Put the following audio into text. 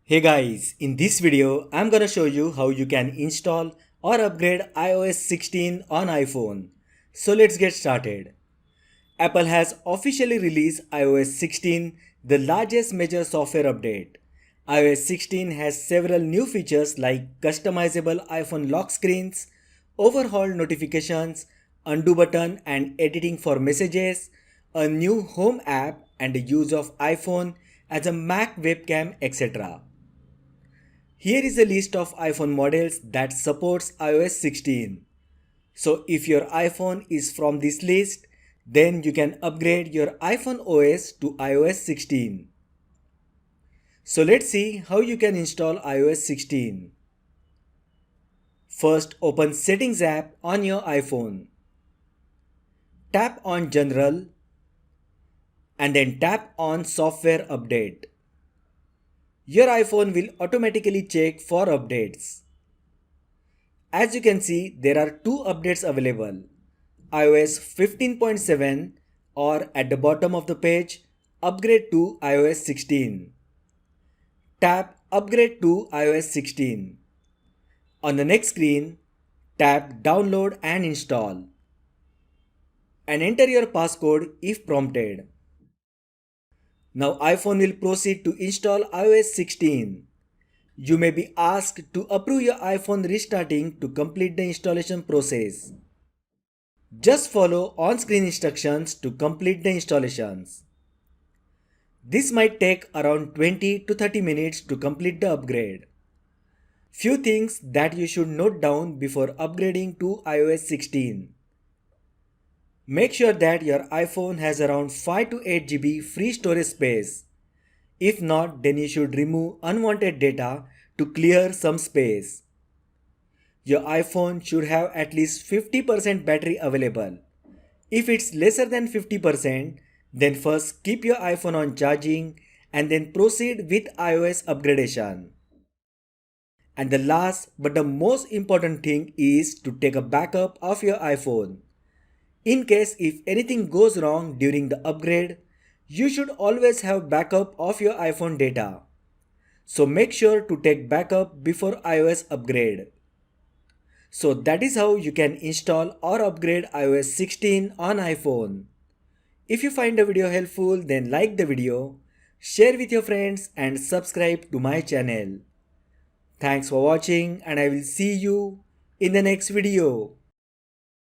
Hey guys, in this video I'm gonna show you how you can install or upgrade iOS 16 on iPhone. So let's get started. Apple has officially released iOS 16, the largest major software update. iOS 16 has several new features like customizable iPhone lock screens, overhauled notifications, undo button and editing for messages, a new home app and the use of iPhone as a Mac webcam, etc. Here is a list of iPhone models that supports iOS 16. So if your iPhone is from this list, then you can upgrade your iPhone OS to iOS 16. So let's see how you can install iOS 16. First, open Settings app on your iPhone. Tap on General and then tap on Software Update. Your iPhone will automatically check for updates. As you can see, there are two updates available, iOS 15.7 or at the bottom of the page, upgrade to iOS 16. Tap upgrade to iOS 16. On the next screen, tap download and install and enter your passcode if prompted. Now iPhone will proceed to install iOS 16. You may be asked to approve your iPhone restarting to complete the installation process. Just follow on-screen instructions to complete the installations. This might take around 20 to 30 minutes to complete the upgrade. Few things that you should note down before upgrading to iOS 16. Make sure that your iPhone has around 5 to 8 GB free storage space. If not, then you should remove unwanted data to clear some space. Your iPhone should have at least 50% battery available. If it's lesser than 50%, then first keep your iPhone on charging and then proceed with iOS upgradation. And the last but the most important thing is to take a backup of your iPhone. In case if anything goes wrong during the upgrade, you should always have backup of your iPhone data. So make sure to take backup before iOS upgrade. So that is how you can install or upgrade iOS 16 on iPhone. If you find the video helpful, then like the video, share with your friends and subscribe to my channel. Thanks for watching and I will see you in the next video.